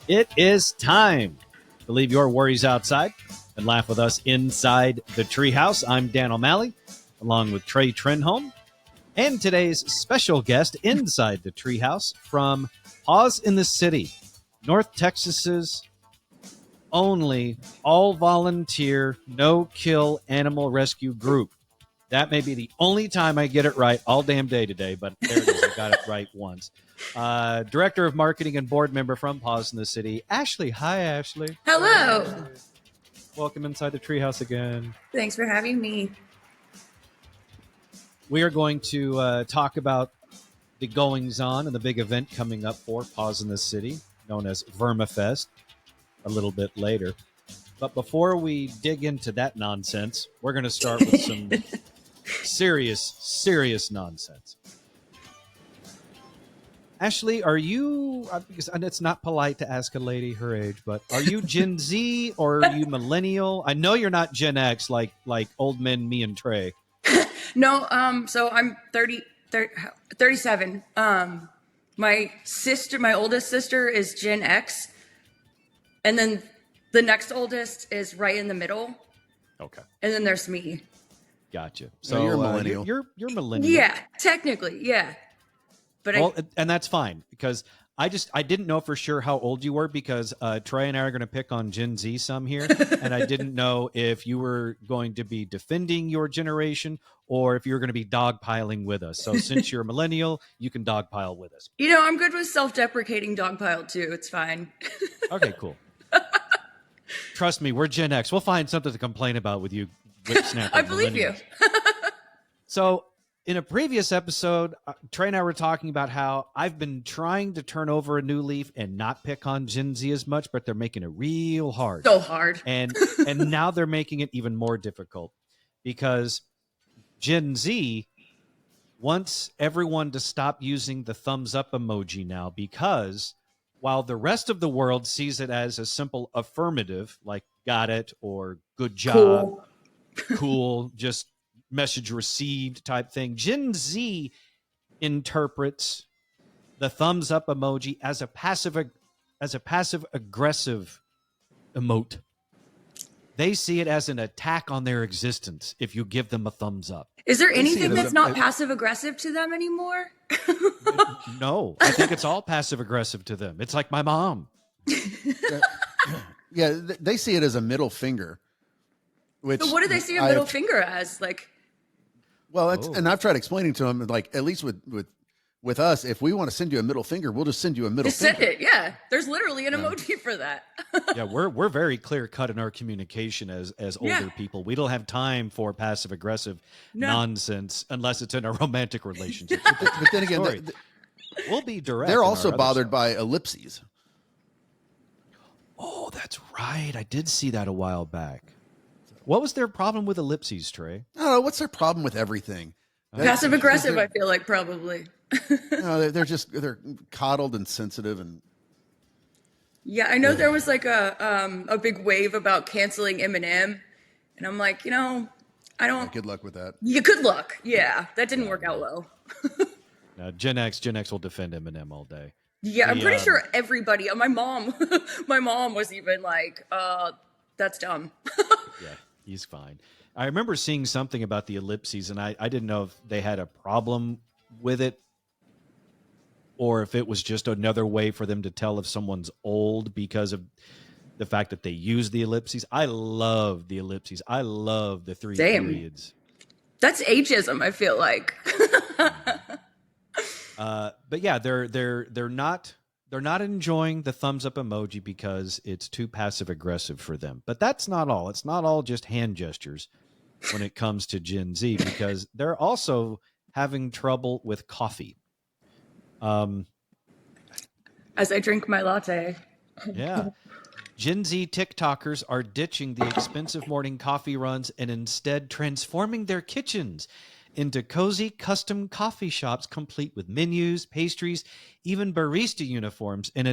It is time to leave your worries outside and laugh with us inside the Treehouse. I'm Dan O'Malley, along with Trey Trenholm, and today's special guest inside the Treehouse from Paws in the City, North Texas's only all-volunteer, no-kill animal rescue group. That may be the only time I get it right all damn day today, but there it is. I got it right once. Director of Marketing and board member from Paws in the City, Ashli. Hi, Ashli. Hello. Welcome inside the Treehouse again. Thanks for having me. We are going to talk about the goings-on and the big event coming up for Paws in the City, known as Vermafest, a little bit later. But before we dig into that nonsense, we're going to start with some serious nonsense. Ashli, are you, because it's not polite to ask a lady her age, but are you Gen Z or are you millennial? I know you're not Gen X like old men, me and Trey. No, so I'm 37. My oldest sister is Gen X. And then the next oldest is right in the middle. Okay. And then there's me. Gotcha. So you're millennial. You're millennial. Yeah, technically, yeah. But and that's fine because I didn't know for sure how old you were because Trey and I are going to pick on Gen Z some here, and I didn't know if you were going to be defending your generation or if you were going to be dogpiling with us. So since you're a millennial, you can dogpile with us. You know, I'm good with self-deprecating dogpile too. It's fine. Okay, cool. Trust me, we're Gen X. We'll find something to complain about with you. I believe you. So in a previous episode, Trey and I were talking about how I've been trying to turn over a new leaf and not pick on Gen Z as much, but they're making it real hard. So hard. And now they're making it even more difficult because Gen Z wants everyone to stop using the thumbs up emoji now because while the rest of the world sees it as a simple affirmative, like got it or good job, cool, just message received type thing, Gen Z interprets the thumbs up emoji as a passive aggressive emote. They see it as an attack on their existence if you give them a thumbs up. Is there anything that's not passive aggressive to them anymore? No, I think it's all passive aggressive to them. It's like my mom. Yeah, they see it as a middle finger. Which so what do they see a middle finger as? Like, well, and I've tried explaining to them, like at least with us, if we want to send you a middle finger, we'll just send you a middle finger. Send it, yeah. There's literally an emoji for that. Yeah, we're very clear cut in our communication as older people. We don't have time for passive aggressive nonsense unless it's in a romantic relationship. But then again, we'll be direct. They're also bothered by ellipses. Oh, that's right. I did see that a while back. What was their problem with ellipses, Trey? I don't know. What's their problem with everything? Passive aggressive, I feel like probably. No, they're coddled and sensitive and. Yeah, I know there was like a big wave about canceling Eminem, and I'm like, I don't. Yeah, good luck with that. Yeah, good luck. Yeah, that didn't work out well. Now, Gen X will defend Eminem all day. Yeah, I'm pretty sure everybody. My mom was even like, "That's dumb." Yeah, he's fine. I remember seeing something about the ellipses, and I didn't know if they had a problem with it or if it was just another way for them to tell if someone's old because of the fact that they use the ellipses. I love the ellipses. I love the three periods. That's ageism, I feel like. But yeah, they're not enjoying the thumbs up emoji because it's too passive aggressive for them. But that's not all. It's not all just hand gestures when it comes to Gen Z because they're also having trouble with coffee. As I drink my latte. Yeah. Gen Z TikTokers are ditching the expensive morning coffee runs and instead transforming their kitchens into cozy custom coffee shops complete with menus, pastries, even barista uniforms in an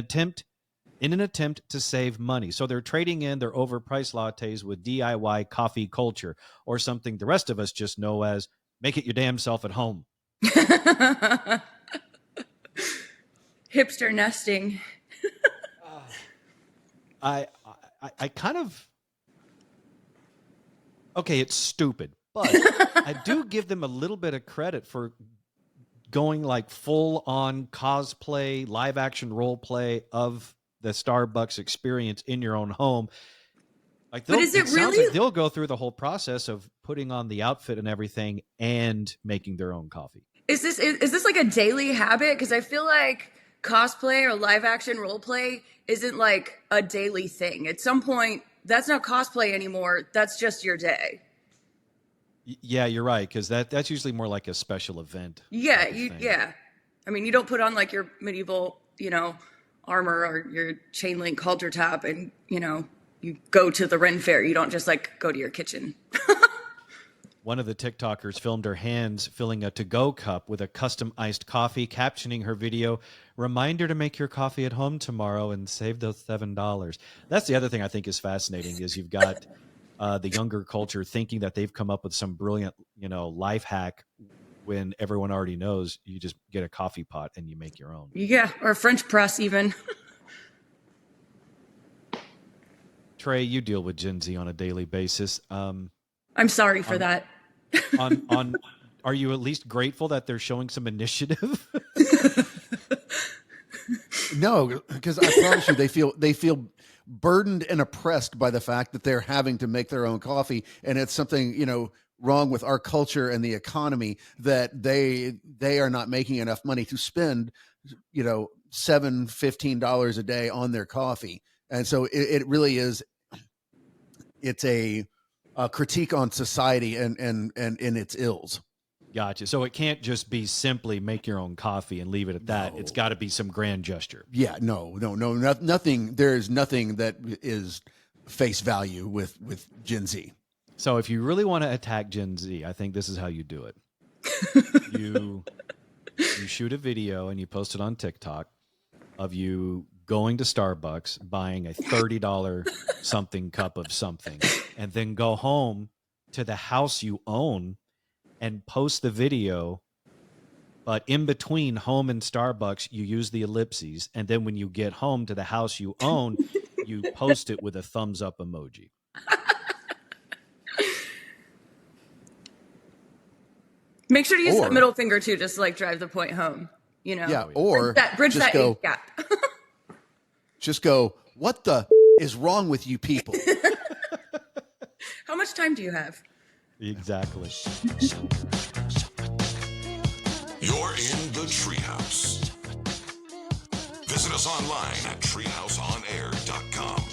attempt to save money. So they're trading in their overpriced lattes with DIY coffee culture, or something the rest of us just know as make it your damn self at home. Hipster nesting. I kind of, okay, it's stupid, but I do give them a little bit of credit for going like full on cosplay, live action role play of the Starbucks experience in your own home. Like, but is it sounds really? like they'll go through the whole process of putting on the outfit and everything and making their own coffee. Is this like a daily habit? Because I feel like cosplay or live action role play isn't like a daily thing. At some point, that's not cosplay anymore. That's just your day. Yeah, you're right, because that's usually more like a special event. Yeah, yeah. I mean, you don't put on like your medieval, armor or your chain link halter top, and you go to the Ren Fair. You don't just like go to your kitchen. One of the TikTokers filmed her hands filling a to-go cup with a custom iced coffee, captioning her video, "Reminder to make your coffee at home tomorrow and save those $7." That's the other thing I think is fascinating is you've got the younger culture thinking that they've come up with some brilliant, life hack when everyone already knows you just get a coffee pot and you make your own. Yeah, or a French press even. Trey, you deal with Gen Z on a daily basis. I'm sorry for that. Are you at least grateful that they're showing some initiative? No, because I promise you, they feel burdened and oppressed by the fact that they're having to make their own coffee, and it's something wrong with our culture and the economy that they are not making enough money to spend $15 a day on their coffee, and so it really is. It's a critique on society and in its ills. Gotcha. So it can't just be simply make your own coffee and leave it at that. No. It's got to be some grand gesture. Yeah, no, nothing. There is nothing that is face value with Gen Z. So if you really want to attack Gen Z, I think this is how you do it. You shoot a video and you post it on TikTok of you going to Starbucks, buying a $30 something cup of something, and then go home to the house you own and post the video, but in between home and Starbucks, you use the ellipses. And then when you get home to the house you own, you post it with a thumbs up emoji. Make sure to use the middle finger too, just to like drive the point home, Yeah, or bridge that age gap. Just go, what the is wrong with you people? How much time do you have? Exactly. You're in the Treehouse. Visit us online at treehouseonair.com.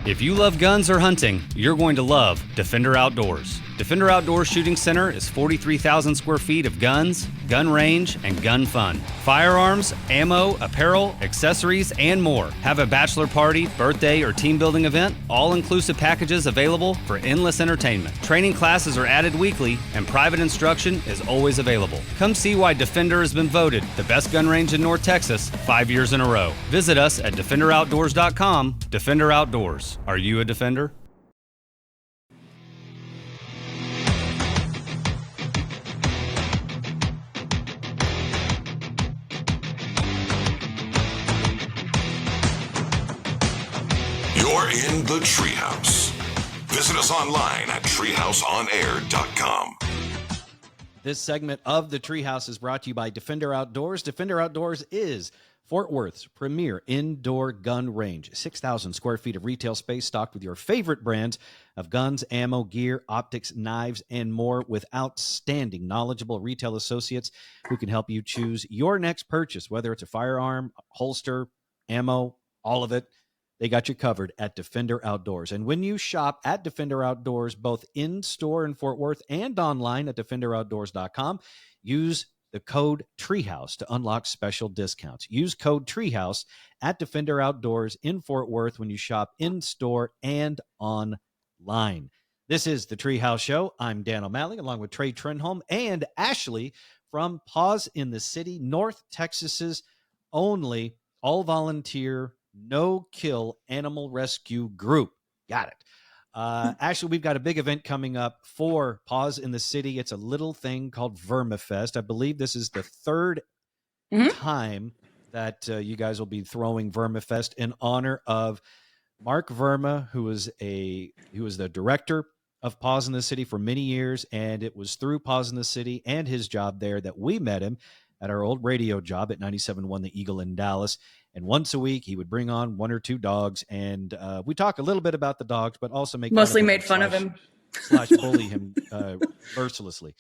If you love guns or hunting, you're going to love Defender Outdoors. Defender Outdoors Shooting Center is 43,000 square feet of guns, gun range, and gun fun. Firearms, ammo, apparel, accessories, and more. Have a bachelor party, birthday, or team building event? All-inclusive packages available for endless entertainment. Training classes are added weekly, and private instruction is always available. Come see why Defender has been voted the best gun range in North Texas 5 years in a row. Visit us at defenderoutdoors.com. Defender Outdoors. Are you a defender? You're in the Treehouse. Visit us online at treehouseonair.com. This segment of the Treehouse is brought to you by Defender Outdoors. Defender Outdoors is Fort Worth's premier indoor gun range. 6,000 square feet of retail space stocked with your favorite brands of guns, ammo, gear, optics, knives, and more with outstanding, knowledgeable retail associates who can help you choose your next purchase, whether it's a firearm, holster, ammo, all of it. They got you covered at Defender Outdoors. And when you shop at Defender Outdoors, both in-store in Fort Worth and online at defenderoutdoors.com, use the code Treehouse to unlock special discounts. Use code Treehouse at Defender Outdoors in Fort Worth when you shop in-store and online. This is the Treehouse Show. I'm Dan O'Malley, along with Trey Trenholm and Ashli from Paws in the City, North Texas's only all-volunteer, no-kill animal rescue group. Got it. Actually, we've got a big event coming up for Paws in the City. It's a little thing called Vermafest. I believe this is the third time that you guys will be throwing Vermafest in honor of Mark Verma, who was the director of Paws in the City for many years, and it was through Paws in the City and his job there that we met him at our old radio job at 97.1 The Eagle in Dallas. And once a week, he would bring on one or two dogs, and we talk a little bit about the dogs, but also mostly made fun of him / bully him mercilessly.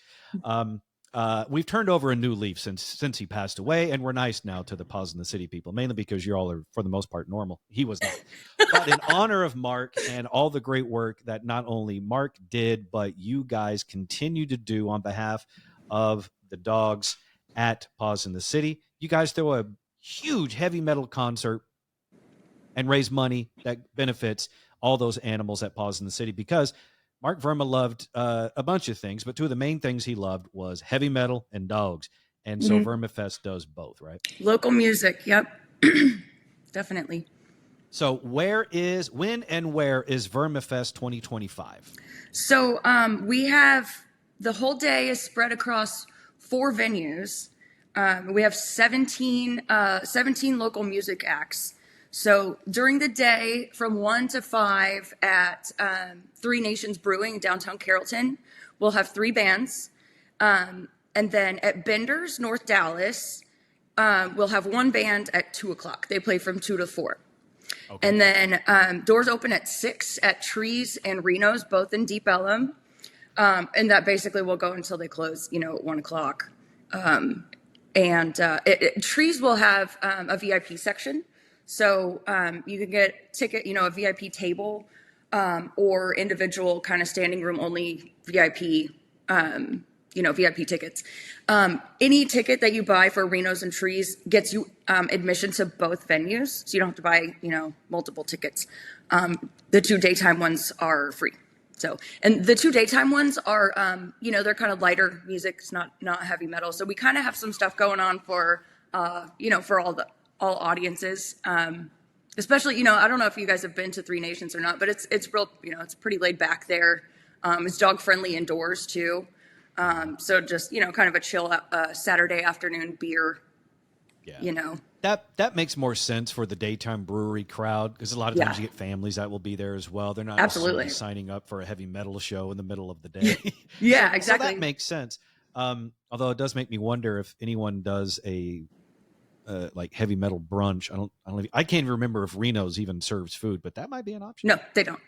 We've turned over a new leaf since he passed away, and we're nice now to the Paws in the City people, mainly because you all are, for the most part, normal. He was not. But in honor of Mark and all the great work that not only Mark did, but you guys continue to do on behalf of the dogs at Paws in the City, you guys throw a huge heavy metal concert and raise money that benefits all those animals at Paws in the City, because Mark Verma loved a bunch of things, but two of the main things he loved was heavy metal and dogs. And so Vermafest does both, right? Local music. Yep. Definitely. So when and where is Vermafest 2025? So we have the whole day is spread across 4 venues. We have 17 local music acts. So during the day from 1 to 5 at Three Nations Brewing in downtown Carrollton, we'll have 3 bands. And then at Bender's, North Dallas, we'll have 1 band at 2 o'clock. They play from 2 to 4. Okay. And then doors open at 6 at Trees and Reno's, both in Deep Ellum. And that basically will go until they close, at 1 o'clock. Trees will have a VIP section. So you can get a VIP table or individual kind of standing room only VIP, VIP tickets. Any ticket that you buy for Reno's and Trees gets you admission to both venues. So you don't have to buy, multiple tickets. The 2 daytime ones are free. So, and the 2 daytime ones are, they're kind of lighter music. It's not heavy metal. So we kind of have some stuff going on for, for all audiences, especially, I don't know if you guys have been to Three Nations or not, but it's real, it's pretty laid back there. It's dog friendly indoors too. So just, kind of a chill, Saturday afternoon beer, That makes more sense for the daytime brewery crowd, because a lot of times you get families that will be there as well. They're not necessarily signing up for a heavy metal show in the middle of the day. Yeah, exactly. So that makes sense. Although it does make me wonder if anyone does a like heavy metal brunch. I can't even remember if Reno's even serves food, but that might be an option. No, they don't.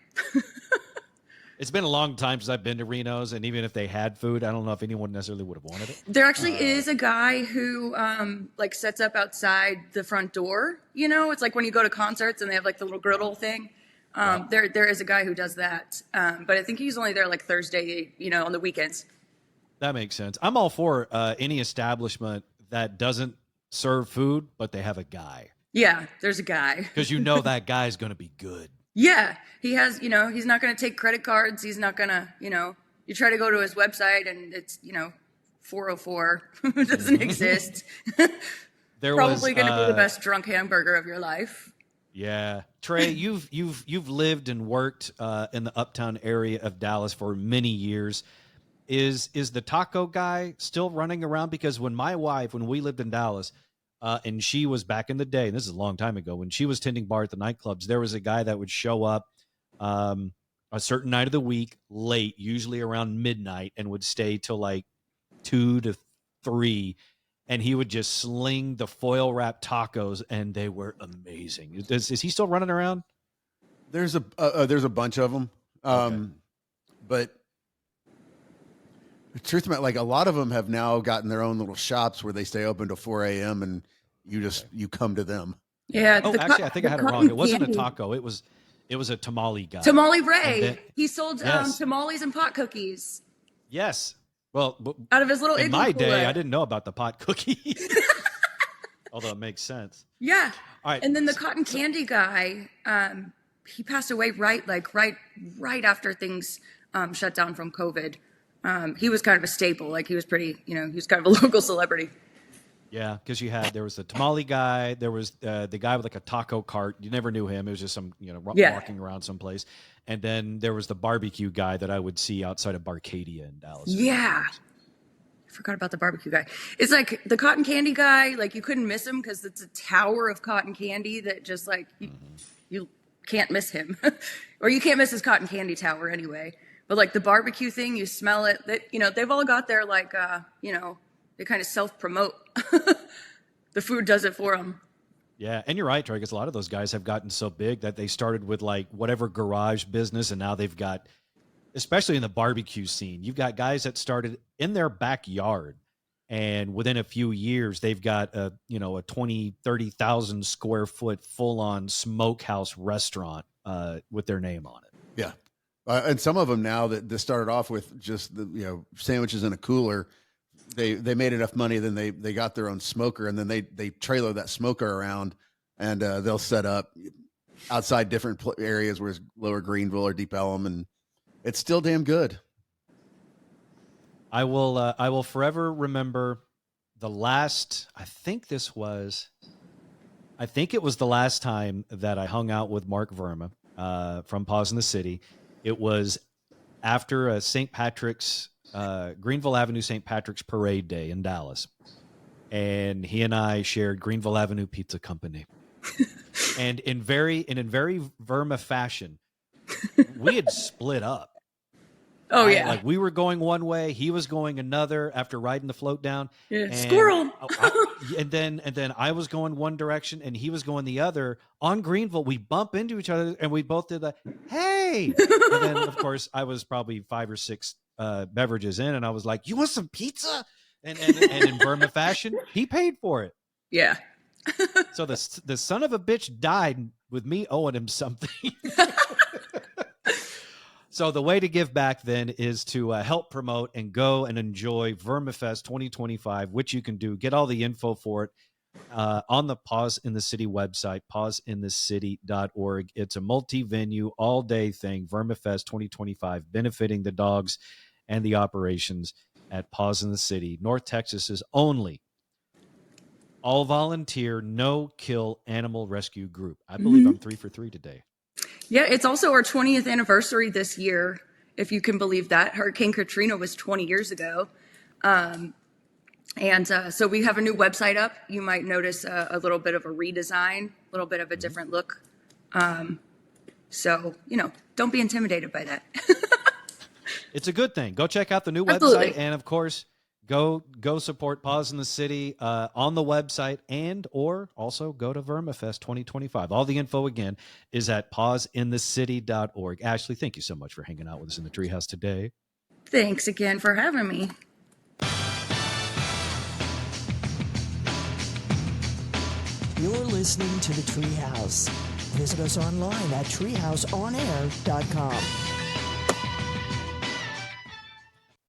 It's been a long time since I've been to Reno's, and even if they had food, I don't know if anyone necessarily would have wanted it. There actually is a guy who sets up outside the front door. It's like when you go to concerts and they have like the little griddle thing. There is a guy who does that, but I think he's only there like Thursday, on the weekends. That makes sense. I'm all for any establishment that doesn't serve food, but they have a guy. Yeah, there's a guy. Because that guy's going to be good. Yeah, he has, he's not going to take credit cards. He's not going to, you try to go to his website and it's, 404 doesn't exist. Probably going to be the best drunk hamburger of your life. Yeah. Trey, you've lived and worked in the uptown area of Dallas for many years. Is the taco guy still running around? Because when we lived in Dallas, and she was back in the day, and this is a long time ago, when she was tending bar at the nightclubs, there was a guy that would show up a certain night of the week late, usually around midnight, and would stay till like 2 to 3, and he would just sling the foil wrapped tacos, and they were amazing. Is he still running around? There's a bunch of them, but the truth about, like, a lot of them have now gotten their own little shops where they stay open till 4 a.m. and you come to them. Yeah. Actually, I think I had it wrong. It wasn't a taco. It was a tamale guy. Tamale Ray. He sold tamales and pot cookies. Yes. Well, out of his little in my day, I didn't know about the pot cookies. Although it makes sense. Yeah. All right. And then the cotton candy guy, he passed away right after things shut down from COVID. He was kind of a staple. Like, he was pretty, he was kind of a local celebrity. Yeah, because there was the tamale guy, there was the guy with like a taco cart. You never knew him. It was just some, walking around someplace. And then there was the barbecue guy that I would see outside of Barcadia in Dallas. Yeah. forgot about the barbecue guy. It's like the cotton candy guy. Like you couldn't miss him because it's a tower of cotton candy that just like you can't miss him, or you can't miss his cotton candy tower anyway. But like the barbecue thing, you smell it. That they've all got their like they kind of self promote. The food does it for them. Yeah, and you're right, Troy, because a lot of those guys have gotten so big that they started with like whatever garage business, and now they've got, especially in the barbecue scene, you've got guys that started in their backyard, and within a few years, they've got a 30,000 square foot full on smokehouse restaurant with their name on it. Yeah. And some of them now that started off with just the sandwiches in a cooler, they made enough money, then they got their own smoker, and then they trailer that smoker around, and they'll set up outside different areas where it's Lower Greenville or Deep Ellum, and it's still damn good. I will forever remember the last. I think it was the last time that I hung out with Mark Verma from Paws in the City. It was after a St. Patrick's, Greenville Avenue St. Patrick's Parade Day in Dallas. And he and I shared Greenville Avenue Pizza Company. And in very Verma fashion, we had split up. Oh, yeah. Like we were going one way, he was going another after riding the float down. Yeah. And Squirrel. and then I was going one direction and he was going the other. On Greenville, we bump into each other and we both did the, hey. And then, of course, I was probably 5 or 6 beverages in, and I was like, you want some pizza? And in Verma fashion, he paid for it. Yeah. So the son of a bitch died with me owing him something. So the way to give back then is to help promote and go and enjoy Vermafest 2025, which you can do. Get all the info for it on the Paws in the City website, pawsinthecity.org. It's a multi-venue, all-day thing, Vermafest 2025, benefiting the dogs and the operations at Paws in the City, North Texas's only all-volunteer, no-kill animal rescue group. I believe I'm 3 for 3 today. Yeah, it's also our 20th anniversary this year, if you can believe that. Hurricane Katrina was 20 years ago. So we have a new website up. You might notice a little bit of a redesign, a little bit of a different look. So, don't be intimidated by that. It's a good thing. Go check out the new Absolutely. website. And, of course, go support Paws in the City on the website, and or also go to Vermafest 2025. All the info, again, is at pawsinthecity.org. Ashli, thank you so much for hanging out with us in the Treehouse today. Thanks again for having me. You're listening to The Treehouse. Visit us online at treehouseonair.com.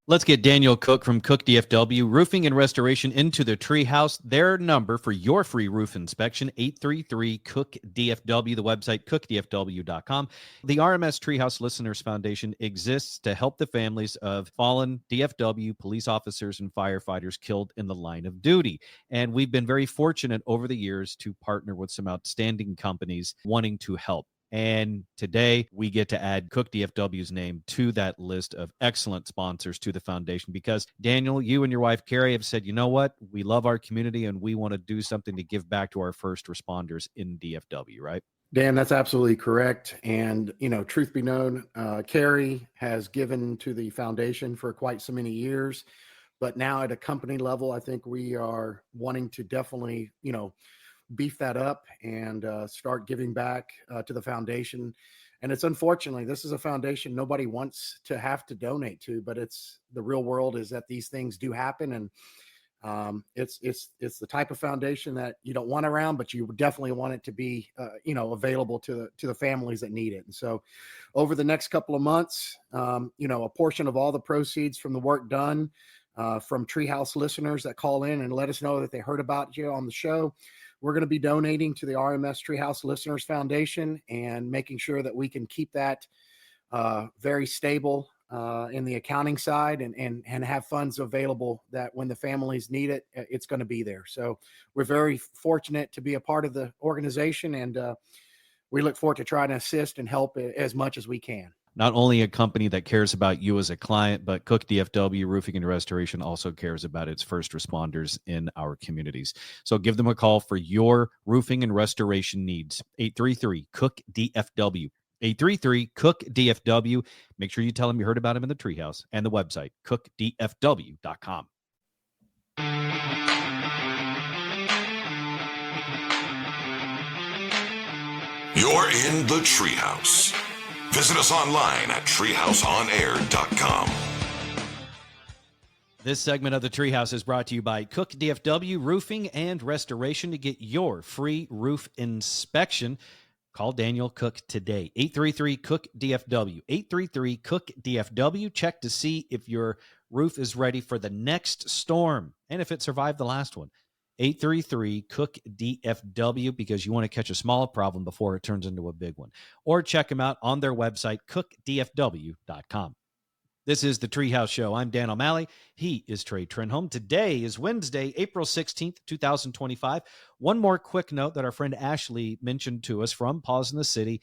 Let's get Daniel Cook from Cook DFW Roofing and Restoration into the Treehouse. Their number for your free roof inspection, 833-COOK-DFW, the website cookdfw.com. The RMS Treehouse Listeners Foundation exists to help the families of fallen DFW police officers and firefighters killed in the line of duty. And we've been very fortunate over the years to partner with some outstanding companies wanting to help. And today we get to add Cook DFW's name to that list of excellent sponsors to the foundation because, Daniel, you and your wife, Carrie, have said, you know what? We love our community and we want to do something to give back to our first responders in DFW, right? Dan, that's absolutely correct. And, truth be known, Carrie has given to the foundation for quite so many years. But now at a company level, I think we are wanting to definitely, beef that up and start giving back to the foundation. And it's unfortunately, this is a foundation nobody wants to have to donate to, but it's the real world is that these things do happen. And it's the type of foundation that you don't want around, but you definitely want it to be, available to the families that need it. And so over the next couple of months, a portion of all the proceeds from the work done from Treehouse listeners that call in and let us know that they heard about you on the show, we're going to be donating to the RMS Treehouse Listeners Foundation and making sure that we can keep that very stable in the accounting side and have funds available that when the families need it, it's going to be there. So we're very fortunate to be a part of the organization, and we look forward to trying to assist and help as much as we can. Not only a company that cares about you as a client, but Cook DFW Roofing and Restoration also cares about its first responders in our communities. So give them a call for your roofing and restoration needs. 833-COOK-DFW. 833-COOK-DFW. Make sure you tell them you heard about them in the Treehouse, and the website, cookdfw.com. You're in the Treehouse. Visit us online at treehouseonair.com. This segment of the Treehouse is brought to you by Cook DFW Roofing and Restoration. To get your free roof inspection, call Daniel Cook today. 833-COOK-DFW. 833-COOK-DFW. Check to see if your roof is ready for the next storm and if it survived the last one. 833-COOK-DFW, because you want to catch a small problem before it turns into a big one. Or check them out on their website, cookdfw.com. This is the Treehouse Show. I'm Dan O'Malley. He is Trey Trenholm. Today is Wednesday, April 16th, 2025. One more quick note that our friend Ashli mentioned to us from Paws in the City.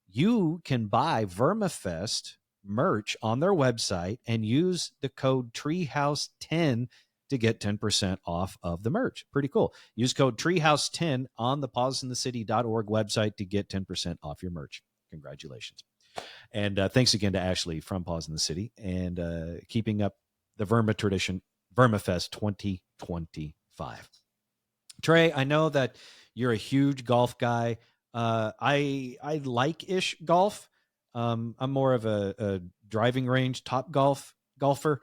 You can buy Vermafest merch on their website and use the code Treehouse10 to get 10% off of the merch. Pretty cool. Use code Treehouse10 on the pawsinthecity.org website to get 10% off your merch. Congratulations. And thanks again to Ashli from Paws in the City and keeping up the Verma tradition, Vermafest 2025. Trey, I know that you're a huge golf guy. I like-ish golf. I'm more of a driving range top golfer.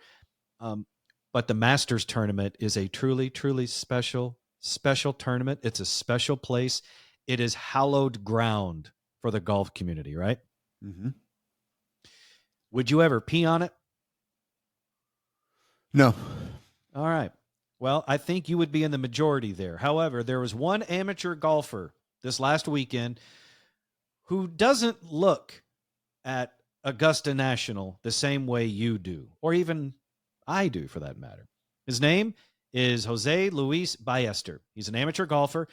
But the Masters tournament is a truly, truly special tournament. It's a special place. It is hallowed ground for the golf community, right? Mm-hmm. Would you ever pee on it? No. All right. Well, I think you would be in the majority there. However, there was one amateur golfer this last weekend who doesn't look at Augusta National the same way you do, or even I do for that matter. His name is Jose Luis Ballester. He's an amateur golfer,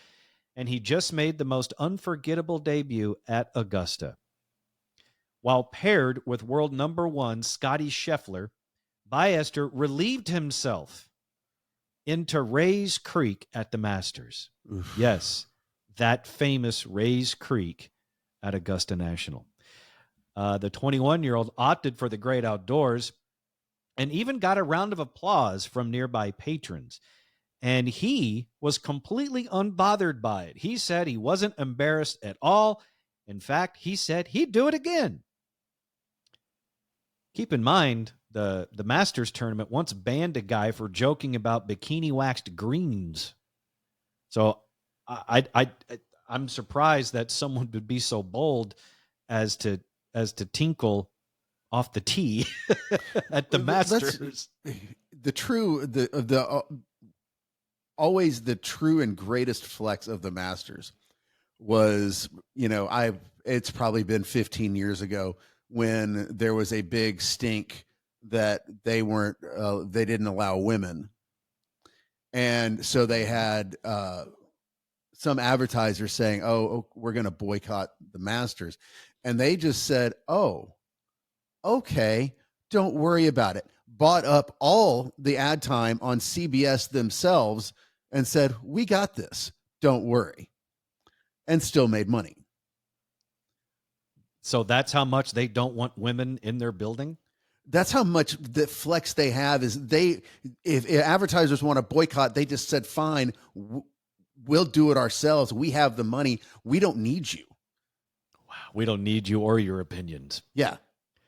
and he just made the most unforgettable debut at Augusta. While paired with world number one Scotty Scheffler, Ballester relieved himself into Rays Creek at the Masters. Oof. Yes, that famous Rays Creek at Augusta National. The 21-year-old opted for the great outdoors and even got a round of applause from nearby patrons. And he was completely unbothered by it. He said he wasn't embarrassed at all. In fact, he said he'd do it again. Keep in mind, the Masters tournament once banned a guy for joking about bikini waxed greens. So I'm surprised that someone would be so bold as to tinkle off the tee at the Masters. Always the true and greatest flex of the Masters was, it's probably been 15 years ago when there was a big stink that they didn't allow women. And so they had some advertisers saying, oh, we're going to boycott the Masters. And they just said, oh, okay, don't worry about it. Bought up all the ad time on CBS themselves and said, we got this, don't worry. And still made money. So that's how much they don't want women in their building? That's how much the flex they have is if advertisers want to boycott, they just said, fine, we'll do it ourselves. We have the money. We don't need you. Wow. We don't need you or your opinions. Yeah.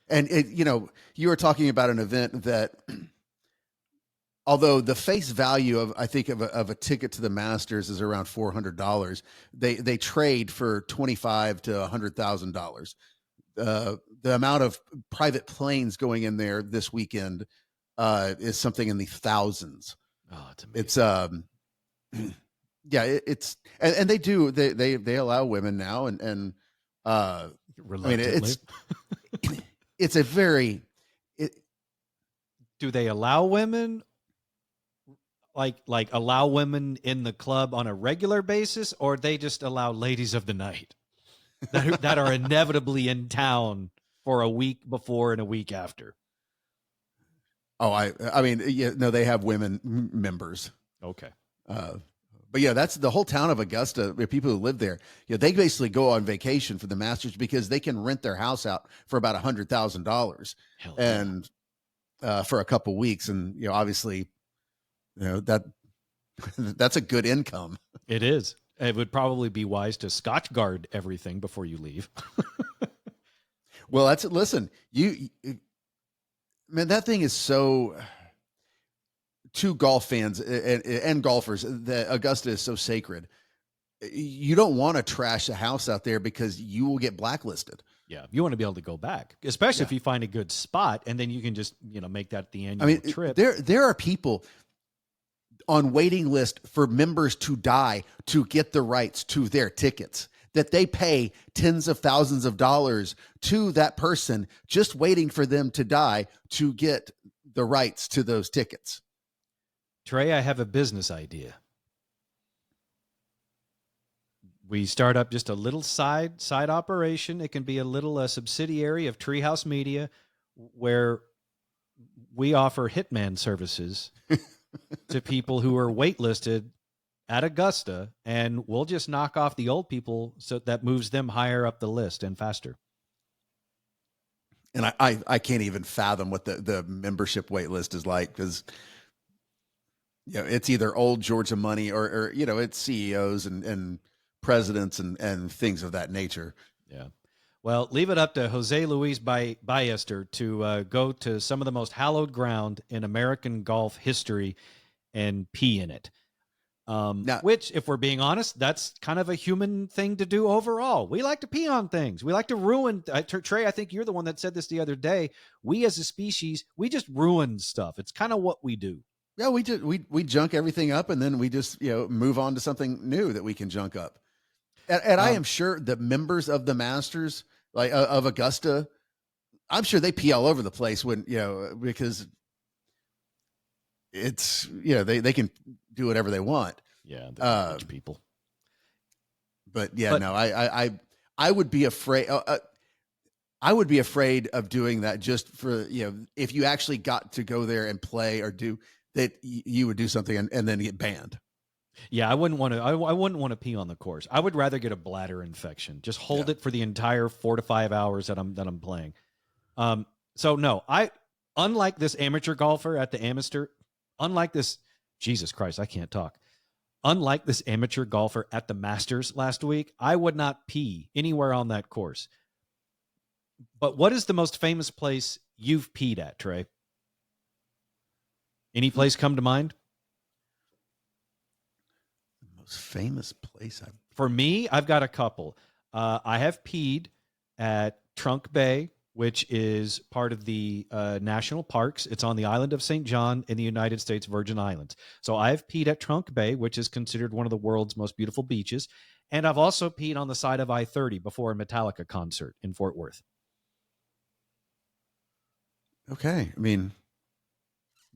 And you were talking about an event that, although the face value of a ticket to the Masters is around $400, they trade for $25,000 to $100,000. The amount of private planes going in there this weekend is something in the thousands. Oh, it's amazing. It's and they allow women now and reluctantly. It's a very. Do they allow women? Like allow women in the club on a regular basis, or they just allow ladies of the night that are inevitably in town for a week before and a week after. Oh, I mean, yeah, no, they have women members. Okay. But yeah, that's the whole town of Augusta. People who live there, they basically go on vacation for the Masters because they can rent their house out for about $100,000 and for a couple weeks. And, obviously, that's a good income. It is. It would probably be wise to Scotch guard everything before you leave. Well, listen, man, that thing is so, to golf fans and golfers, that Augusta is so sacred. You don't want to trash a house out there because you will get blacklisted. Yeah, you want to be able to go back, especially if you find a good spot, and then you can just make that the annual trip. There are people on waiting list for members to die to get the rights to their tickets, that they pay tens of thousands of dollars to that person just waiting for them to die to get the rights to those tickets. Trey, I have a business idea. We start up just a little side operation. It can be a little subsidiary of Treehouse Media, where we offer hitman services to people who are waitlisted at Augusta, and we'll just knock off the old people, so that moves them higher up the list and faster. And I can't even fathom what the membership wait list is like, because it's either old Georgia money or it's CEOs and presidents and things of that nature. Yeah. Well, leave it up to Jose Luis Ballester to go to some of the most hallowed ground in American golf history and pee in it. Now, which, if we're being honest, that's kind of a human thing to do overall. We like to pee on things. We like to ruin. Trey, I think you're the one that said this the other day. We as a species, we just ruin stuff. It's kind of what we do. Yeah, we junk everything up, and then we just move on to something new that we can junk up. And I am sure that members of the Masters, like of Augusta, I'm sure they pee all over the place when because it's they can do whatever they want. Yeah, they're rich people. But no, I would be afraid. I would be afraid of doing that just for if you actually got to go there and play or do that, you would do something and then get banned. Yeah, I wouldn't want to. I wouldn't want to pee on the course. I would rather get a bladder infection. Just hold it for the entire 4 to 5 hours that I'm playing. So no, unlike this amateur golfer at the Amster, unlike this, Jesus Christ, I can't talk. Unlike this amateur golfer at the Masters last week, I would not pee anywhere on that course. But what is the most famous place you've peed at, Trey? Any place come to mind? Most famous place For me, I've got a couple. I have peed at Trunk Bay, which is part of the national parks. It's on the island of St. John in the United States Virgin Islands. So I've peed at Trunk Bay, which is considered one of the world's most beautiful beaches. And I've also peed on the side of I-30 before a Metallica concert in Fort Worth. Okay. I mean,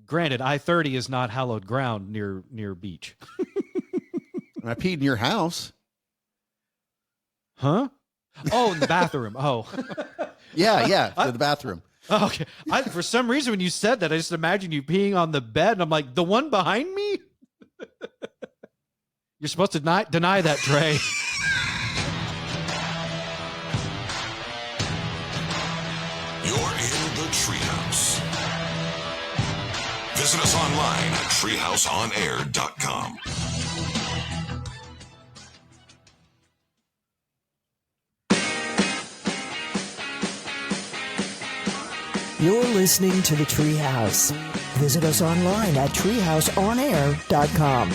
granted, I-30 is not hallowed ground near beach. I peed in your house. Huh? Oh, in the bathroom. Oh. Yeah, to the bathroom. Okay. For some reason, when you said that, I just imagined you peeing on the bed, and I'm like, the one behind me? You're supposed to deny that, Trey. You're in the Treehouse. Visit us online at treehouseonair.com. You're listening to The Treehouse. Visit us online at treehouseonair.com.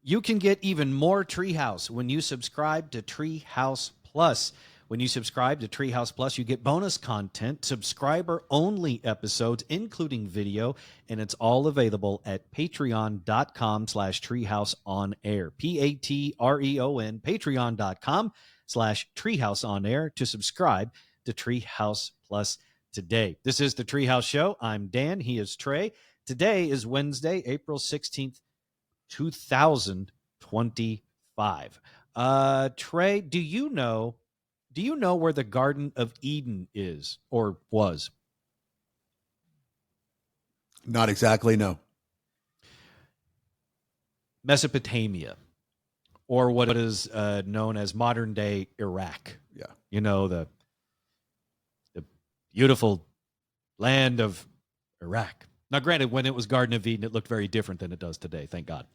You can get even more Treehouse when you subscribe to Treehouse Plus. When you subscribe to Treehouse Plus, you get bonus content, subscriber-only episodes, including video, and it's all available at patreon.com/treehouseonair. Patreon, patreon.com/treehouseonair to subscribe to Treehouse Plus today. This is the Treehouse Show. I'm Dan. He is Trey. Today is Wednesday, April 16th, 2025. Trey, do you know Do you know where the Garden of Eden is or was? Not exactly, no. Mesopotamia, or what is known as modern day Iraq. Yeah. You know, the beautiful land of Iraq. Now, granted, when it was Garden of Eden, it looked very different than it does today, thank God.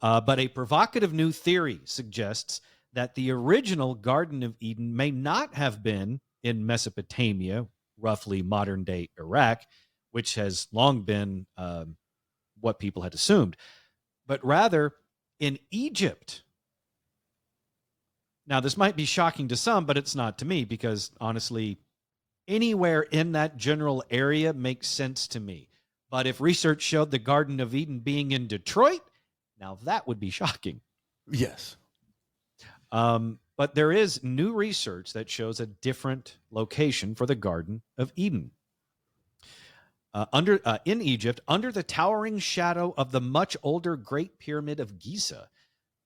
But a provocative new theory suggests that the original Garden of Eden may not have been in Mesopotamia, roughly modern day Iraq, which has long been what people had assumed, but rather in Egypt. Now, this might be shocking to some, but it's not to me because, honestly, anywhere in that general area makes sense to me. But if research showed the Garden of Eden being in Detroit, now that would be shocking. Yes. But there is new research that shows a different location for the Garden of Eden. In Egypt, under the towering shadow of the much older Great Pyramid of Giza,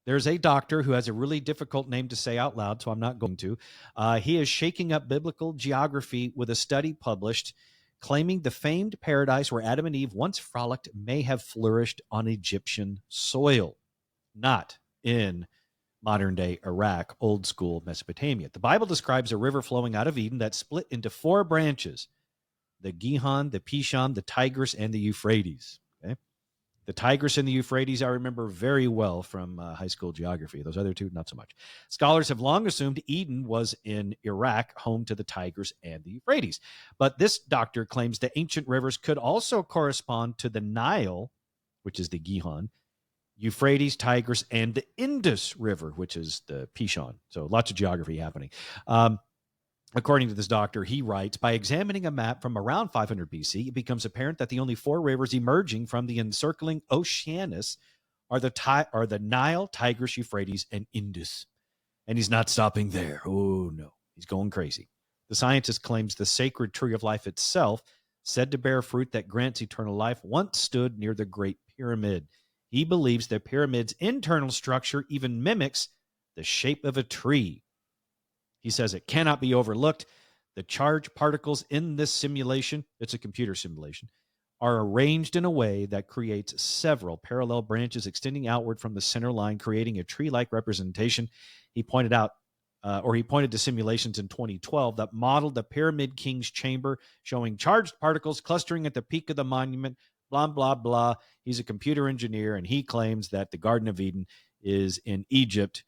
there's a doctor who has a really difficult name to say out loud, so I'm not going to. He is shaking up biblical geography with a study published claiming the famed paradise where Adam and Eve once frolicked may have flourished on Egyptian soil, not in modern-day Iraq, old-school Mesopotamia. The Bible describes a river flowing out of Eden that split into 4 branches: the Gihon, the Pishon, the Tigris, and the Euphrates. Okay? The Tigris and the Euphrates I remember very well from high school geography. Those other two, not so much. Scholars have long assumed Eden was in Iraq, home to the Tigris and the Euphrates. But this doctor claims the ancient rivers could also correspond to the Nile, which is the Gihon, Euphrates, Tigris, and the Indus River, which is the Pishon. So lots of geography happening. According to this doctor, he writes, by examining a map from around 500 BC, it becomes apparent that the only 4 rivers emerging from the encircling Oceanus are the Nile, Tigris, Euphrates, and Indus. And he's not stopping there. Oh, no. He's going crazy. The scientist claims the sacred tree of life itself, said to bear fruit that grants eternal life, once stood near the Great Pyramid. He believes the pyramid's internal structure even mimics the shape of a tree. He says it cannot be overlooked. The charged particles in this simulation, it's a computer simulation, are arranged in a way that creates several parallel branches extending outward from the center line, creating a tree-like representation. He pointed to simulations in 2012 that modeled the Pyramid King's chamber, showing charged particles clustering at the peak of the monument, blah, blah, blah. He's a computer engineer, and he claims that the Garden of Eden is in Egypt,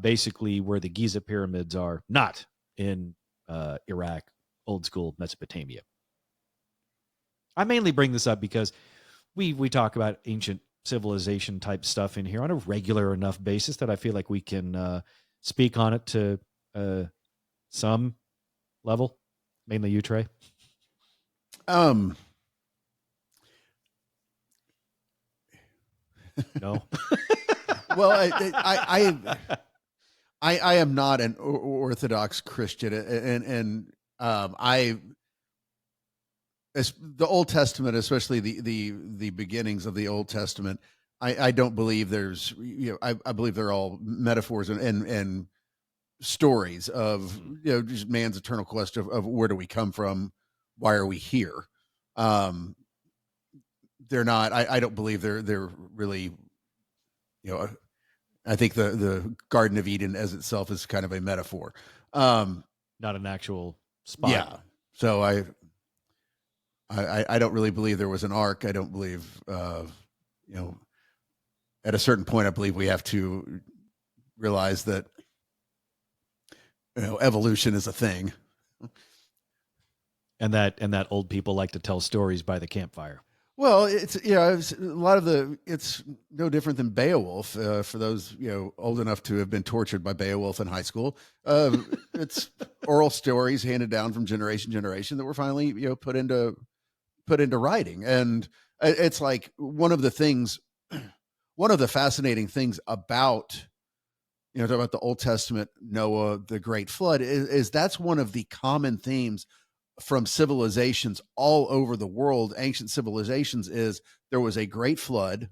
basically where the Giza pyramids are, not in Iraq, old school Mesopotamia. I mainly bring this up because we talk about ancient civilization type stuff in here on a regular enough basis that I feel like we can speak on it to some level. Mainly you, Trey. No. Well, I am not an Orthodox Christian, and the Old Testament, especially the beginnings of the Old Testament, I don't believe there's, I believe they're all metaphors and stories of, just man's eternal quest of where do we come from, why are we here? They're not. I don't believe they're really, I think the Garden of Eden as itself is kind of a metaphor, not an actual spot. Yeah. So I don't really believe there was an ark. I don't believe, at a certain point, I believe we have to realize that, evolution is a thing. And that old people like to tell stories by the campfire. Well, it's a lot of it's no different than Beowulf. For those old enough to have been tortured by Beowulf in high school, it's oral stories handed down from generation to generation that were finally put into writing. And it's like one of the fascinating things about about the Old Testament, Noah, the Great Flood, is that's one of the common themes from civilizations all over the world, ancient civilizations, is there was a great flood,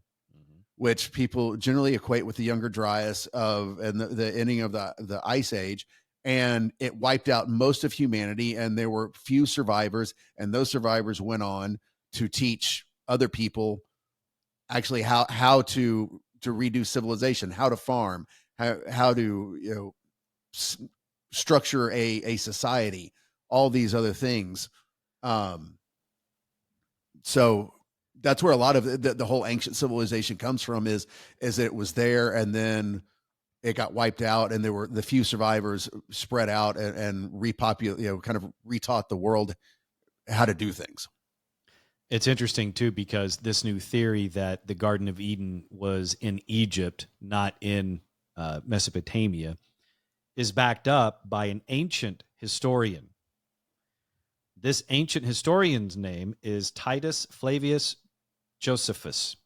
which people generally equate with the Younger Dryas and the ending of the Ice Age. and it wiped out most of humanity, and there were few survivors, and those survivors went on to teach other people actually how to redo civilization, how to farm, how to structure a society, all these other things. So that's where a lot of the whole ancient civilization comes from, is that it was there and then it got wiped out, and there were the few survivors spread out and repopulate, kind of retaught the world how to do things. It's interesting too, because this new theory that the Garden of Eden was in Egypt, not in Mesopotamia, is backed up by an ancient historian. This ancient historian's name is Titus Flavius Josephus.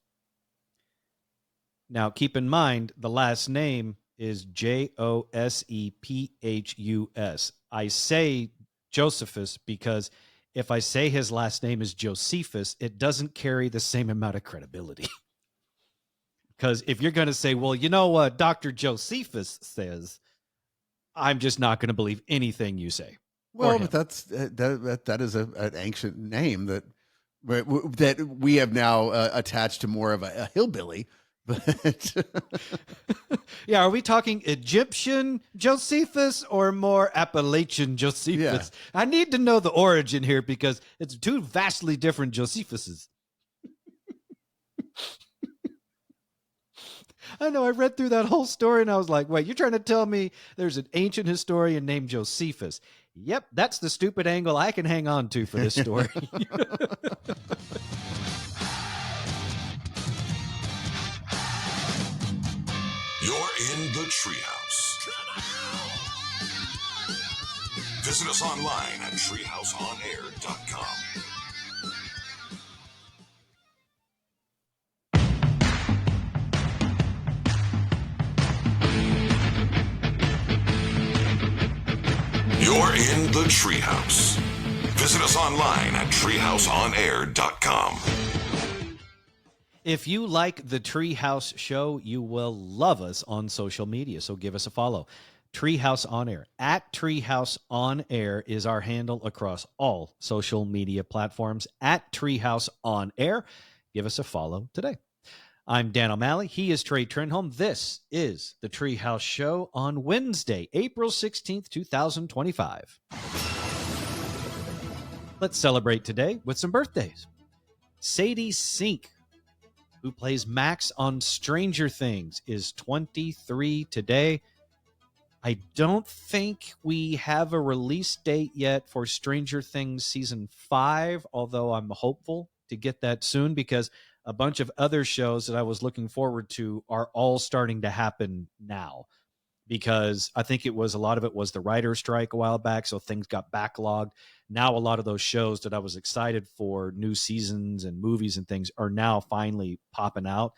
Now, keep in mind, the last name is Josephus. I say Josephus because if I say his last name is Josephus, it doesn't carry the same amount of credibility. Because if you're going to say, well, you know what Dr. Josephus says, I'm just not going to believe anything you say. Well, but that is an ancient name that we have now attached to more of a hillbilly. But yeah, are we talking Egyptian Josephus or more Appalachian Josephus? Yeah. I need to know the origin here, because it's two vastly different Josephuses. I know, I read through that whole story and I was like, wait, you're trying to tell me there's an ancient historian named Josephus? Yep, that's the stupid angle I can hang on to for this story. You're in the Treehouse. Visit us online at treehouseonair.com. You're in the Treehouse. Visit us online at treehouseonair.com. If you like the Treehouse show, you will love us on social media, so give us a follow. Treehouse On Air. At Treehouse On Air is our handle across all social media platforms. At Treehouse On Air. Give us a follow today. I'm Dan O'Malley. He is Trey Trenholm. This is the Treehouse Show on Wednesday, April 16th, 2025. Let's celebrate today with some birthdays. Sadie Sink, who plays Max on Stranger Things, is 23 today. I don't think we have a release date yet for Stranger Things Season 5, although I'm hopeful to get that soon, because a bunch of other shows that I was looking forward to are all starting to happen now, because I think a lot of it was the writer's strike a while back, so things got backlogged. Now a lot of those shows that I was excited for, new seasons and movies and things, are now finally popping out.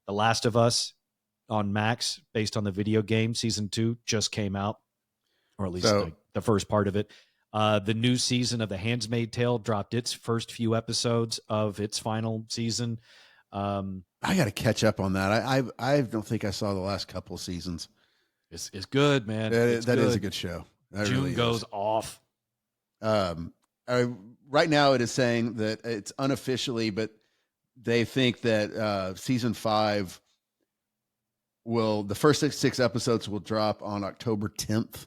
The Last of Us on Max, based on the video game, Season 2 just came out, or at least the first part of it. The new season of The Handmaid's Tale dropped its first few episodes of its final season. I got to catch up on that. I don't think I saw the last couple of seasons. It's good, man. That is a good show. That June really goes off. Right now it is saying that it's unofficially, but they think that season 5 the first six episodes will drop on October 10th.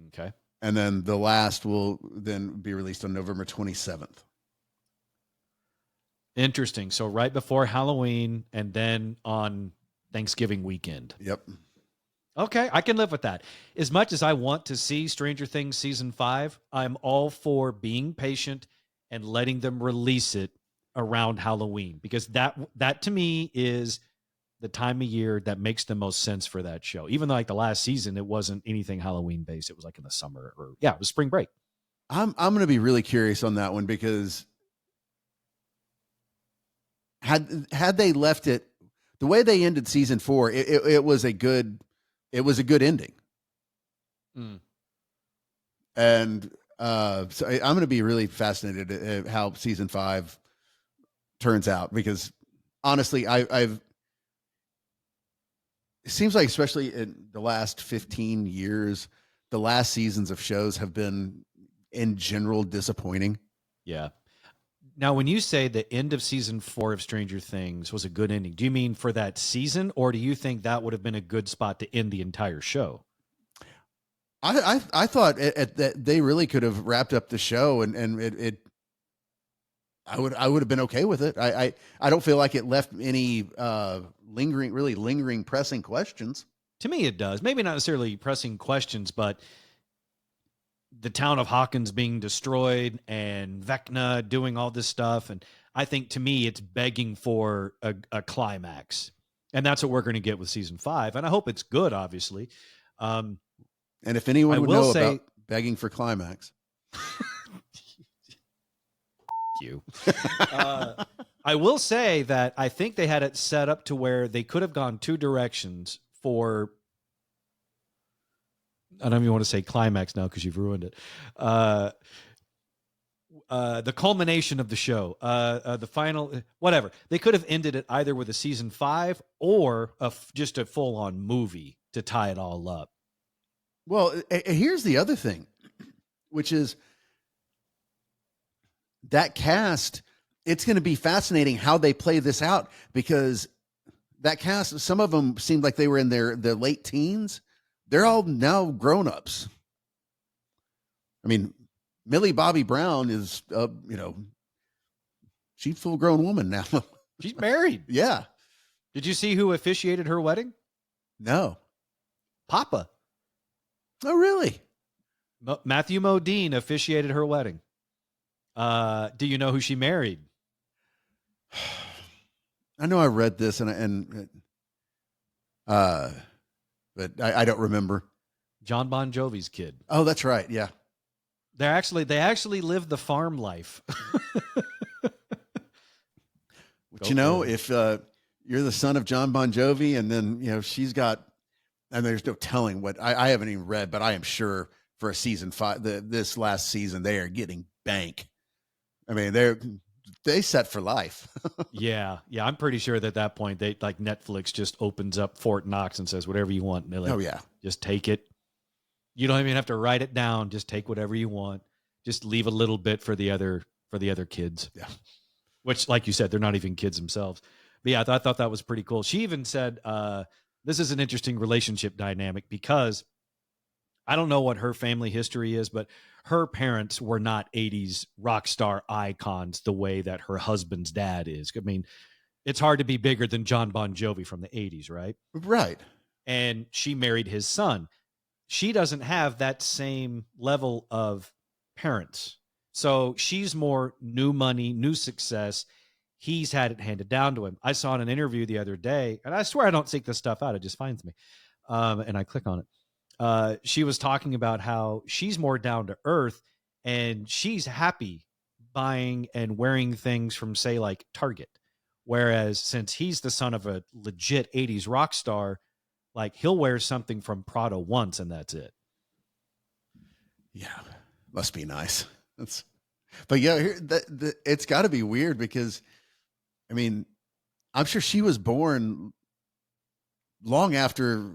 Okay. And then the last will then be released on November 27th. Interesting. So right before Halloween and then on Thanksgiving weekend. Yep. Okay, I can live with that. As much as I want to see Stranger Things Season 5, I'm all for being patient and letting them release it around Halloween, because that to me is the time of year that makes the most sense for that show. Even though, like, the last season, it wasn't anything Halloween based. It was like in the summer, it was spring break. I'm going to be really curious on that one, because had they left it the way they ended season 4, it was a good ending. Mm. And so I'm going to be really fascinated at how season 5 turns out, because honestly, it seems like, especially in the last 15 years, the last seasons of shows have been in general disappointing. Yeah. Now, when you say the end of season 4 of Stranger Things was a good ending, do you mean for that season, or do you think that would have been a good spot to end the entire show? I thought that they really could have wrapped up the show, and I would have been okay with it. I don't feel like it left any lingering pressing questions. To me, it does. Maybe not necessarily pressing questions, but the town of Hawkins being destroyed and Vecna doing all this stuff. And I think, to me, it's begging for a climax. And that's what we're going to get with season 5. And I hope it's good, obviously. And if anyone would know about begging for climax. You. I will say that I think they had it set up to where they could have gone 2 directions for, I don't even want to say climax now because you've ruined it. The culmination of the show, the final, whatever. They could have ended it either with a season 5 or just a full-on movie to tie it all up. Well, here's the other thing, which is that cast. It's going to be fascinating how they play this out, because that cast, some of them seemed like they were in their late teens. They're all now grown-ups. I mean, Millie Bobby Brown is, she's a full-grown woman now. She's married. Yeah. Did you see who officiated her wedding? No. Papa. Oh, really? Matthew Modine officiated her wedding. Do you know who she married? I know I read this but I don't remember. John Bon Jovi's kid. Oh, that's right. Yeah. They actually live the farm life. But if you're the son of John Bon Jovi, and then she's got, and there's no telling what I haven't even read, but I am sure for a season 5, this last season, they are getting bank. I mean, they set for life. Yeah. I'm pretty sure that at that point, they like Netflix just opens up Fort Knox and says, whatever you want, Millie. Oh yeah, just take it. You don't even have to write it down. Just take whatever you want. Just leave a little bit for the other kids. Yeah. Which, like you said, they're not even kids themselves. But yeah, I thought that was pretty cool. She even said, this is an interesting relationship dynamic, because I don't know what her family history is, but her parents were not 80s rock star icons the way that her husband's dad is. I mean, it's hard to be bigger than John Bon Jovi from the 80s, right? Right. And she married his son. She doesn't have that same level of parents. So she's more new money, new success. He's had it handed down to him. I saw in an interview the other day, and I swear I don't seek this stuff out. It just finds me. And I click on it. She was talking about how she's more down to earth, and she's happy buying and wearing things from, say, like Target. Whereas since he's the son of a legit 80s rock star, like he'll wear something from Prada once and that's it. Yeah. Must be nice. But yeah, it's got to be weird, because I mean, I'm sure she was born long after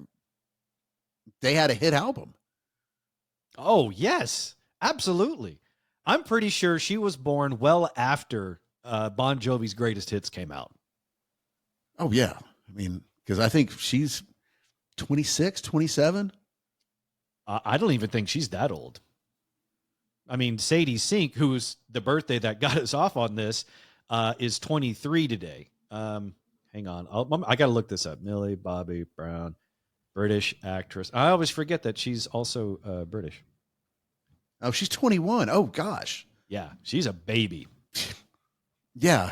they had a hit album. Oh, yes, absolutely. I'm pretty sure she was born well after Bon Jovi's greatest hits came out. Oh, yeah. I mean, because I think she's 26, 27. I don't even think she's that old. I mean, Sadie Sink, who's the birthday that got us off on this, is 23 today. Hang on. I got to look this up. Millie Bobby Brown, British actress. I always forget that she's also British. Oh, she's 21. Oh, gosh. Yeah, she's a baby. Yeah.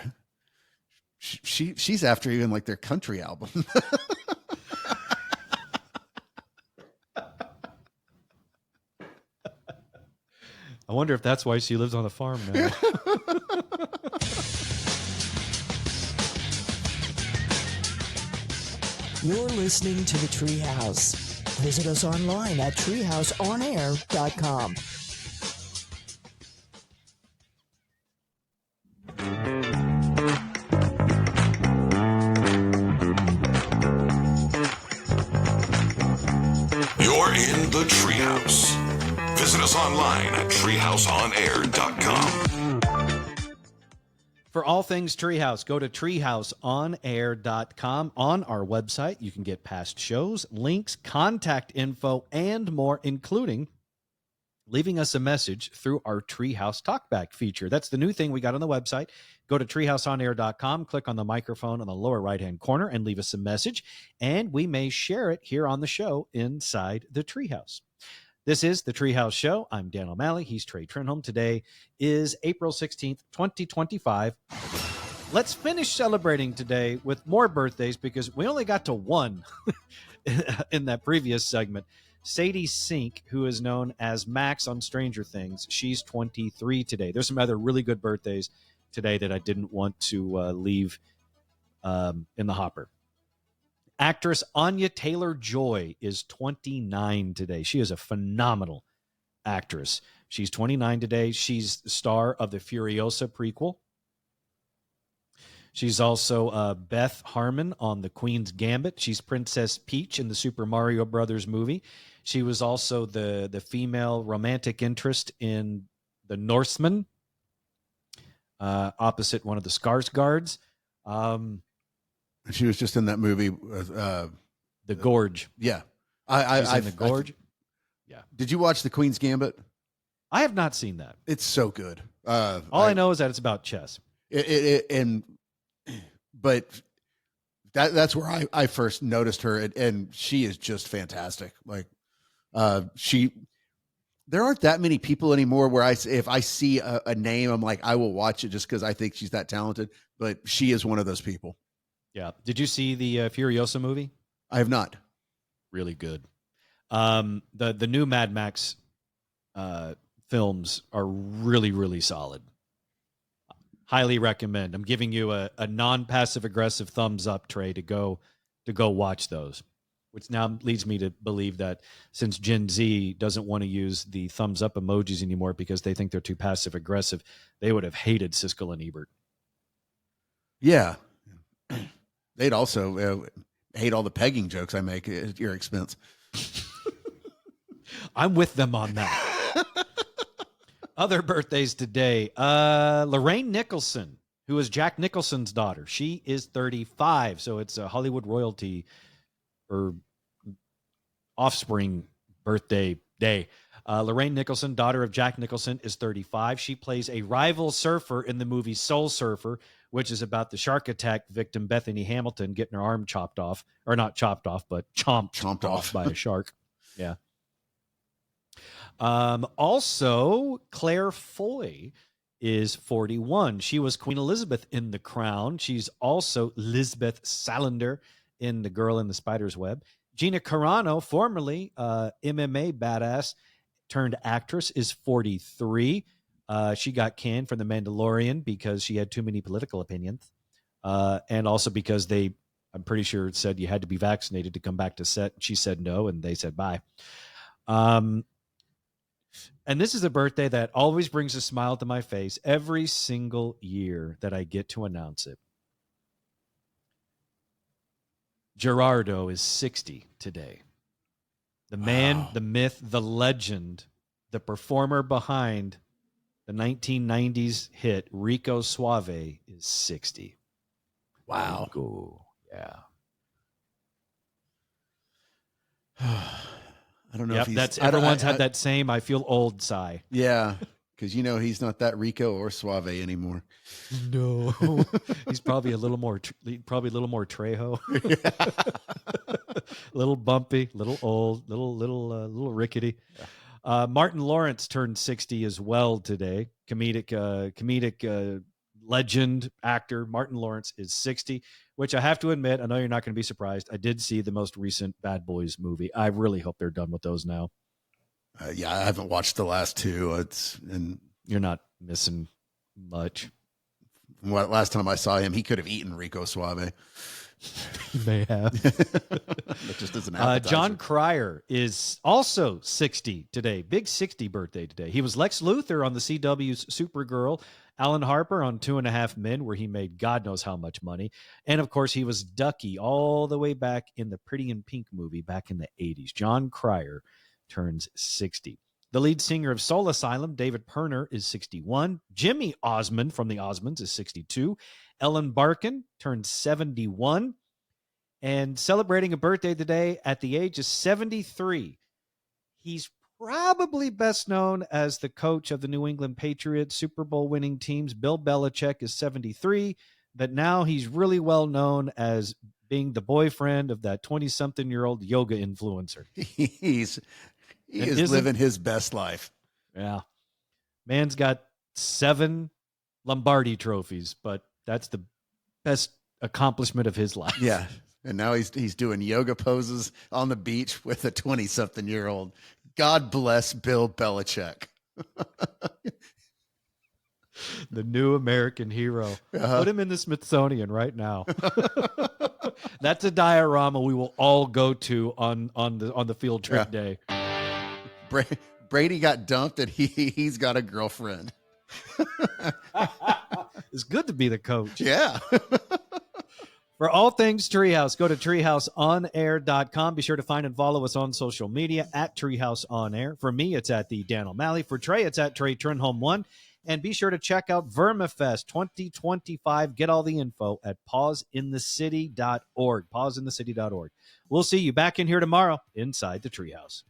She's after even like their country album. I wonder if that's why she lives on a farm now. You're listening to the Treehouse. Visit us online at treehouseonair.com. You're in the Treehouse. Treehouse. Visit us online at treehouseonair.com. For all things Treehouse, go to treehouseonair.com. On our website, you can get past shows, links, contact info, and more, including leaving us a message through our Treehouse Talkback feature. That's the new thing we got on the website. Go to treehouseonair.com, click on the microphone on the lower right-hand corner, and leave us a message, and we may share it here on the show inside the Treehouse. This is the Treehouse Show. I'm Dan O'Malley. He's Trey Trenholm. Today is April 16th, 2025. Let's finish celebrating today with more birthdays because we only got to one in that previous segment. Sadie Sink, who is known as Max on Stranger Things, she's 23 today. There's some other really good birthdays today that I didn't want to leave in the hopper. Actress Anya Taylor-Joy is 29 today. She is a phenomenal actress. She's 29 today. She's the star of the Furiosa prequel. She's also Beth Harmon on The Queen's Gambit. She's Princess Peach in the Super Mario Brothers movie. She was also the female romantic interest in The Norseman, opposite one of the Skarsgårds. She was just in that movie, The Gorge. Yeah, She's in The Gorge. Yeah. Did you watch The Queen's Gambit? I have not seen that. It's so good. All I know is that it's about chess. But that's where I first noticed her, and she is just fantastic. Like, there aren't that many people anymore where if I see a name, I'm like, I will watch it just because I think she's that talented. But she is one of those people. Yeah. Did you see the Furiosa movie? I have not. Really good. The new Mad Max films are really, really solid. Highly recommend. I'm giving you a non-passive aggressive thumbs up, Trey, to go watch those. Which now leads me to believe that since Gen Z doesn't want to use the thumbs up emojis anymore because they think they're too passive aggressive, they would have hated Siskel and Ebert. Yeah. They'd also hate all the pegging jokes I make at your expense. I'm with them on that. Other birthdays today. Lorraine Nicholson, who is Jack Nicholson's daughter. She is 35, so it's a Hollywood royalty or offspring birthday day. Lorraine Nicholson, daughter of Jack Nicholson, is 35. She plays a rival surfer in the movie Soul Surfer, which is about the shark attack victim Bethany Hamilton getting her arm chopped off, or not chopped off, but chomped off by a shark. Yeah. Also, Claire Foy is 41. She was Queen Elizabeth in The Crown. She's also Lisbeth Salander in The Girl in the Spider's Web. Gina Carano, formerly MMA badass turned actress, is 43. She got canned from The Mandalorian because she had too many political opinions. And also because I'm pretty sure it said you had to be vaccinated to come back to set. She said no, and they said bye. And this is a birthday that always brings a smile to my face every single year that I get to announce it. Gerardo is 60 today. The man, the myth, the legend, the performer behind the 1990s hit Rico Suave is 60. Wow. Rico. Yeah. I don't know Yep, if everyone's had that same I feel old sigh. Yeah, because he's not that Rico or Suave anymore. No, he's probably a little more Trejo. Little bumpy, little old, little rickety. Martin Lawrence turned 60 as well today. Comedic legend actor Martin Lawrence is 60, which I have to admit, I know you're not going to be surprised. I did see the most recent Bad Boys movie. I really hope they're done with those now. Yeah, I haven't watched the last two. You're not missing much. Last time I saw him, he could have eaten Rico Suave. He may have. That just as an appetizer. John Cryer is also 60 today. Big 60 birthday today. He was Lex Luthor on the CW's Supergirl. Alan Harper on 2.5 Men, where he made God knows how much money. And, of course, he was Ducky all the way back in the Pretty in Pink movie back in the 80s. John Cryer, turns 60. The lead singer of Soul Asylum, David Perner, is 61. Jimmy Osmond from the Osmonds is 62. Ellen Barkin turns 71. And celebrating a birthday today at the age of 73. He's probably best known as the coach of the New England Patriots Super Bowl winning teams. Bill Belichick is 73, but now he's really well known as being the boyfriend of that 20-something-year-old yoga influencer. He is living his best life. Yeah. Man's got 7 Lombardi trophies, but that's the best accomplishment of his life. Yeah. And now he's doing yoga poses on the beach with a 20-something-year-old. God bless Bill Belichick. The new American hero. Put him in the Smithsonian right now. That's a diorama we will all go to on the field trip day. Brady got dumped and he's got a girlfriend. It's good to be the coach. Yeah. For all things Treehouse, go to treehouseonair.com. Be sure to find and follow us on social media at Treehouse On Air. For me, it's at the Dan O'Malley. For Trey, it's at Trey Trenholm 1. And be sure to check out Vermafest 2025. Get all the info at pawsinthecity.org. Pawsinthecity.org. We'll see you back in here tomorrow inside the Treehouse.